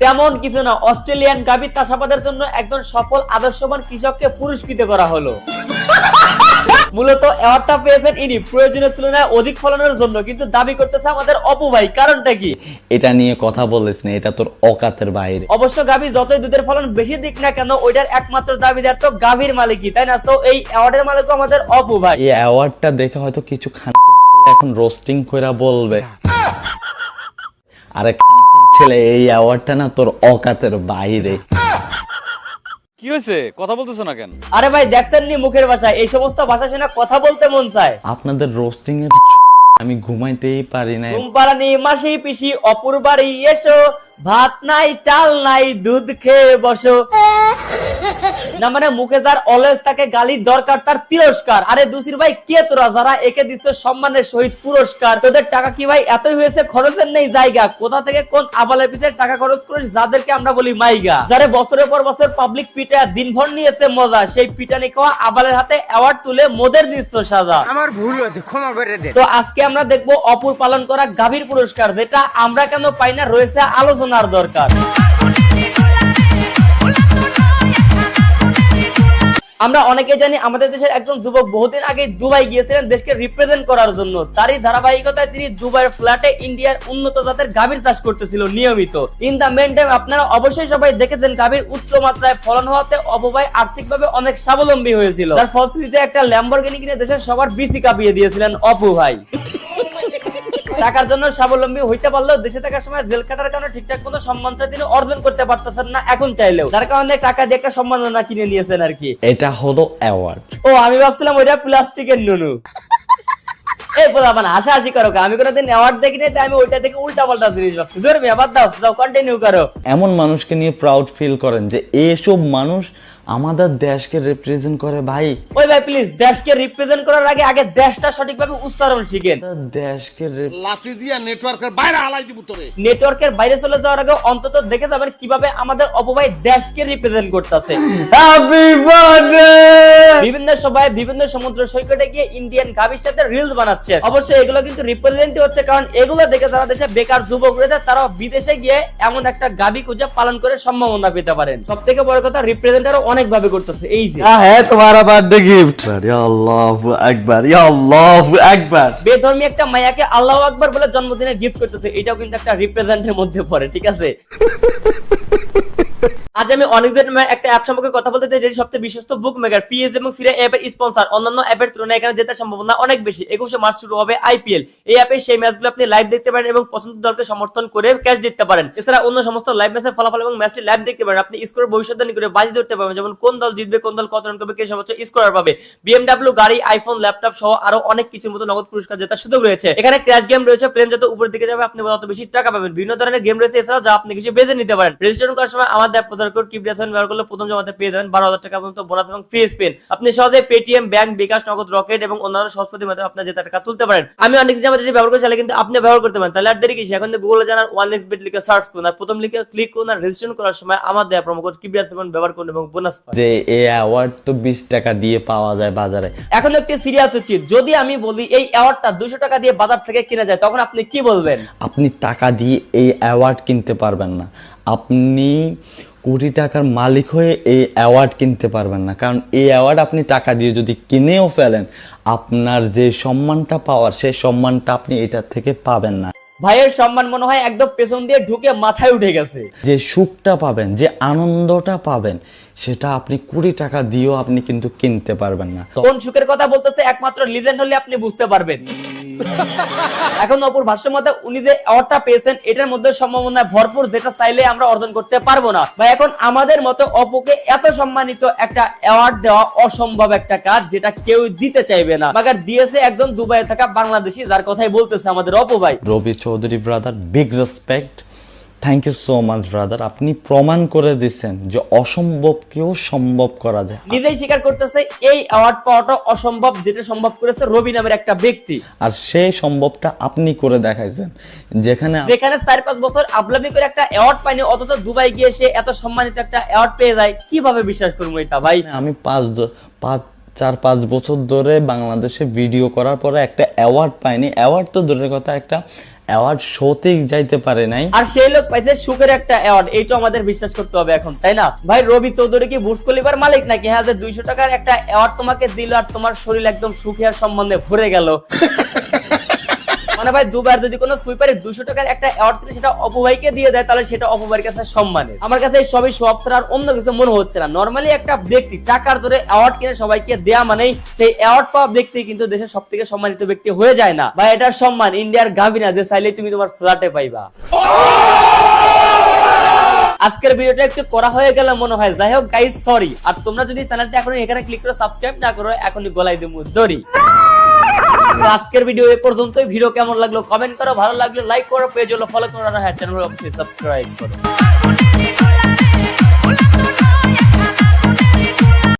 তেমন কিছু না, অস্ট্রেলিয়ান গাভী চাষাবাদের জন্য একজন সফল আদর্শবান কৃষককে পুরস্কৃত করা হলো। মূলত অ্যাওয়ার্ডটা পেয়েছেন ইনি প্রয়োজনের তুলনায় অধিক ফলনের জন্য, কিন্তু দাবি করতেছে আমাদের অপু ভাই। কারণটা কি? এটা নিয়ে কথা বলিস না, এটা তোর অকাতের বাইরে। অবশ্য গাভী যতই দুধের ফলন বেশি দিক না কেন, ওইটার একমাত্র দাবিদার তো গাভীর মালিকই, তাই না? সো এই অ্যাওয়ার্ডের মালিকও আমাদের অপু ভাই। এই অ্যাওয়ার্ডটা দেখে হয়তো কিছু খানকির ছেলে এখন রোস্টিং কইরা বলবে, আরে খানকির ছেলে এই অ্যাওয়ার্ডটা না তোর অকাতের বাইরে। কি হয়েছে, কথা বলতেছো না কেন? আরে ভাই দেখছেন নি মুখের ভাষা, এই সমস্ত ভাষা শুনে কথা বলতে মন চায়। আপনাদের রোস্টিং এর আমি ঘুমাইতেই পারি না। ঘুম পাড়ানি মাসি পিসি অপুর বাড়ি এসো, ভাত নাই চাল নাই দুধ খেয়ে বসো। না মানে মুখে যার অলওয়েজ তাকে গালির দরকার তার তিরস্কার। আরে দুসির ভাই কে তোরা যারা একে দিচ্ছ সম্মানের সহিত পুরস্কার? তোদের টাকা কি ভাই এতই হয়েছে খরচের নেই জায়গা? কোথা থেকে কোন আবালের পিছে টাকা খরচ করিস যাদেরকে আমরা বলি মাইগা? যারা বছরের পর বছর পাবলিক পিটা দিনভর নিয়েছে মজা, সেই পিটানি খাওয়া আবালের হাতে অ্যাওয়ার্ড তুলে মোদের দিচ্ছ সাজা। আমার ভুল হয়েছে, ক্ষমা করে দেন। তো আজকে আমরা দেখবো অপুর পালন করা গাভীর পুরস্কার, যেটা আমরা কেন পাই না, রয়েছে আলোচনার দরকার। আমরা অনেকে জানি আমাদের দেশের একজন যুবক বহুদিন আগে দুবাই গিয়েছিলেন দেশকে রিপ্রেজেন্ট করার জন্য। তারই ধারাবাহিকতায় তিনি দুবাইয়ের ফ্ল্যাটে ইন্ডিয়ার উন্নত জাতের গাভীর চাষ করতেছিল নিয়মিত। ইন দা মেন টাইম আপনারা অবশ্যই সবাই দেখেছেন গাভীর উচ্চ মাত্রায় ফলন হওয়াতে অপু ভাই আর্থিকভাবে অনেক স্বাবলম্বী হয়েছিল। তার ফলশ্রুতিতে একটা ল্যাম্বরগিনি কিনে দেশের সবার বিসি কাঁপিয়ে দিয়েছিলেন অপু ভাই। টাকার জন্য স্বাবলম্বী হইতে পারলেও দেশে থাকার সময় জেল খাটার কারণে ঠিকঠাক কোনো সম্মানটা তিনি অর্জন করতে পারতেছেন না এখন চাইলেও, যার কারণে টাকা দিয়ে একটা সম্মাননা কিনে নিয়েছেন আর কি। এটা হলো অ্যাওয়ার্ড। ও আমি ভাবছিলাম ওইটা প্লাস্টিকের নুনু। এই বলা মানে হাসাহাসি করো, আমি কোনোদিন অ্যাওয়ার্ড দেখি নাই, তাই আমি ওইটা থেকে উল্টা পাল্টা জিনিস ভাবছি। ধরবি আবার দাও, যাও কন্টিনিউ করো। এমন মানুষকে নিয়ে প্রাউড ফিল করেন যে এইসব মানুষ আমাদের দেশকে রিপ্রেজেন্ট করে। ভাই ওই ভাই প্লিজ, দেশকে রিপ্রেজেন্ট করার আগে আগে দেশটা সঠিকভাবে উচ্চারণ শিখেন। দেশকে লাঠি দিয়া নেটওয়ার্কের বাইরে হালাই দিব তোরে। নেটওয়ার্কের বাইরে চলে যাওয়ার আগে অন্তত দেখে যাবেন কিভাবে আমাদের অপু ভাই দেশকে রিপ্রেজেন্ট করতেছে। বিভিন্ন সভায় বিভিন্ন সমুদ্র সৈকতে গিয়ে ইন্ডিয়ান গাভীর সাথে রিলস বানাচ্ছে। অবশ্যই এগুলো কিন্তু রিপ্রেজেন্টই হচ্ছে, কারণ এগুলো দেখে যারা দেশে বেকার যুবক রয়েছে তারাও বিদেশে গিয়ে এমন একটা গাভী খুঁজে পালন করে সম্ভাবনা পেতে পারেন। সব থেকে বড় কথা রিপ্রেজেন্টারও অনেক ভাবে করতেছে। এই যে হ্যাঁ তোমারা বার্থডে গিফট, আল্লাহু আকবার, আল্লাহু আকবার। বেধর্মী একটা মায়াকে আল্লাহু আকবার বলে জন্মদিনের গিফট করতেছে, এটাও কিন্তু একটা রিপ্রেজেন্টের মধ্যে পড়ে, ঠিক আছে? আজ আমি অনেকদিন একটা অ্যাপ সম্পর্কে কথা বলতে চাই, যেটি সবচেয়ে বিশ্বস্ত বুক মেকার পিএস এবং সিরিয়া অ্যাপের স্পন্সর। অন্যান্য অ্যাপের তুলনায় এখানে জেতার সম্ভাবনা অনেক বেশি। 21 মার্চ শুরু হবে আইপিএল। এই অ্যাপে সেই ম্যাচগুলো আপনি লাইভ দেখতে পারেন এবং পছন্দের দলকে সমর্থন করে ক্যাশ জিততে পারেন। এছাড়া অন্য সমস্ত লাইভ ম্যাচের ফলাফল এবং ম্যাচটি লাইভ দেখতে পারেন। আপনি স্কোরের ভবিষ্যৎবাণী করে বাজি ধরতে পারবেন, যেমন কোন দল জিতবে, কোন দল কত রান করবে, কে সর্বোচ্চ স্কোরার পাবে। বিএমডব্লিউ গাড়ি, আইফোন, ল্যাপটপ সহ আরো অনেক কিছুর মতো নগদ পুরস্কার জেতার সুযোগ রয়েছে। এখানে ক্র্যাশ গেম রয়েছে, প্লেন যত উপরের দিকে যাবে আপনি তত বেশি টাকা পাবেন। বিভিন্ন ধরনের গেম রয়েছে এছাড়া, যা আপনি কিছু বেছে নিতে পারেন। রেজিস্ট্রেশন করার সময় আমাদের প্রচার কোড কিবরিয়াথন ব্যবহার করলে প্রথম জমাতে পেয়ে যাবেন 12,000 টাকা পর্যন্ত বোনাস এবং ফ্রি স্পিন। আপনি সহজে পেটিএম, ব্যাংক, বিকাশ, নগদ, রকেট এবং অন্যান্য সহজ পদ্ধতির মাধ্যমে আপনি জেতা টাকা তুলতে পারেন। আমি অনেক কিছু আমাদের ব্যবহার করে চাইলে কিন্তু আপনি ব্যবহার করতে পারেন। তাহলে আর দেরি কিসে, এখন গুগলে জানার 1xbet লিখে সার্চ করুন আর প্রথম লিখে ক্লিক করুন আর রেজিস্ট্রেশন করার সময় আমাদের প্রোমো কোড কিবরিয়াথন ব্যবহার করুন এবং বোনাস পান। যে এই অ্যাওয়ার্ড তো 20 টাকা দিয়ে পাওয়া যায় বাজারে। এখন একটি সিরিয়াস হচ্ছে, যদি আমি বলি এই অ্যাওয়ার্ডটা 200 টাকা দিয়ে বাজার থেকে কিনা যায়, তখন আপনি কি বলবেন? আপনি টাকা দিয়ে এই অ্যাওয়ার্ড কিনতে পারবেন না। আপনি কোটি টাকার মালিক হয়ে এই অ্যাওয়ার্ড কিনতে পারবেন না, কারণ এই অ্যাওয়ার্ড আপনি টাকা দিয়ে যদি কিনেও ফেলেন, আপনার যে সম্মানটা পাওয়ার সেই সম্মানটা আপনি এটার থেকে পাবেন না। ভাইয়ের সম্মান মনে হয় একদম পেছন দিয়ে ঢুকে মাথায় উঠে গেছে। যে সুখটা পাবেন, যে আনন্দটা পাবেন, সেটা আপনি কোটি টাকা দিয়েও আপনি কিন্তু কিনতে পারবেন না। কোন সুখের কথা বলতেছে একমাত্র লিজেন্ড হলে আপনি বুঝতে পারবেন। এখন অপুর ভাষ্য মতে উনি যে অ্যাওয়ার্ডটা পেয়েছেন এটার মধ্যে সম্ভাবনা ভরপুর, যেটা চাইলে আমরা অর্জন করতে পারবো না। ভাই এখন আমাদের মতো অপুকে এত সম্মানিত একটা অ্যাওয়ার্ড দেওয়া অসম্ভব একটা কাজ, যেটা কেউ দিতে চাইবে না। মাগার দিয়েছে একজন দুবাইয়ে থাকা বাংলাদেশি, যার কথাই বলতেছে আমাদের অপু ভাই। Rabi Chowdhury brother, big respect, thank you so much brother. আপনি প্রমাণ করে দিচ্ছেন যে অসম্ভবকেও সম্ভব করা যায়। নিজেই স্বীকার করতেছে এই অ্যাওয়ার্ড পাওয়াটা অসম্ভব, যেটা সম্ভব করেছে রবি নামের একটা ব্যক্তি। আর সেই সম্ভবটা আপনি করে দেখাইছেন, যেখানে 4-5 বছর আপলামি করে একটা অ্যাওয়ার্ড পাইনি, অথচ দুবাই গিয়ে সে এত সম্মানিত একটা অ্যাওয়ার্ড পেয়ে যায়। কিভাবে বিশ্বাস করবো এটা ভাই? আমি 4-5 বছর ধরে বাংলাদেশে ভিডিও করার পরে একটা অ্যাওয়ার্ড পাইনি। অ্যাওয়ার্ড তো দূরের কথা, একটা অ্যাওয়ার্ড শোতেই যাইতে পারে নাই। আর সেই লোক পাইছে সুখের একটা অ্যাওয়ার্ড, এইটা আমাদের বিশ্বাস করতে হবে এখন, তাই না ভাই? রবি চৌধুরী কি বুর্জ খলিফার মালিক নাকি? হ্যাঁ, যে 200 টাকার একটা অ্যাওয়ার্ড তোমাকে দিল আর তোমার শরীর একদম সুখে আর সম্মানে ভরে গেল। মানে ভাই, দুবার যদি কোনো সুইপারে 200 টাকার একটা অ্যাওয়ার্ড দিলে সেটা অপভাইকে দিয়ে দেয়, তাহলে সেটা অপভাইয়ের কাছে সম্মানের। আমার কাছে এই সবই সব ছাড়া আর অন্য কিছু মনে হচ্ছে না। নরমালি একটা ব্যক্তি টাকার জোরে অ্যাওয়ার্ড কিনে সবাইকে দেয়া মানেই সেই অ্যাওয়ার্ড পাওয়া ব্যক্তি কিন্তু দেশের সবথেকে সম্মানিত ব্যক্তি হয়ে যায় না ভাই। এটার সম্মান ইন্ডিয়ার গাভী না যে চাইলেই তুমি তোমার ফ্ল্যাটে পাইবা। আজকের ভিডিওটা একটু করা হয়ে গেল মনে হয়। যাই হোক গাইস, সরি। আর তোমরা যদি চ্যানেলটা এখনো এখানে ক্লিক করে সাবস্ক্রাইব না করো, এখনই গলায় দিমু দড়ি। আজকের ভিডিও এই পর্যন্তই। ভিডিও কেমন লাগলো কমেন্ট করো, ভালো লাগলো লাইক করো, পেজ হলো ফলো করো, আর হ্যাঁ চ্যানেল অবশ্যই সাবস্ক্রাইব করো।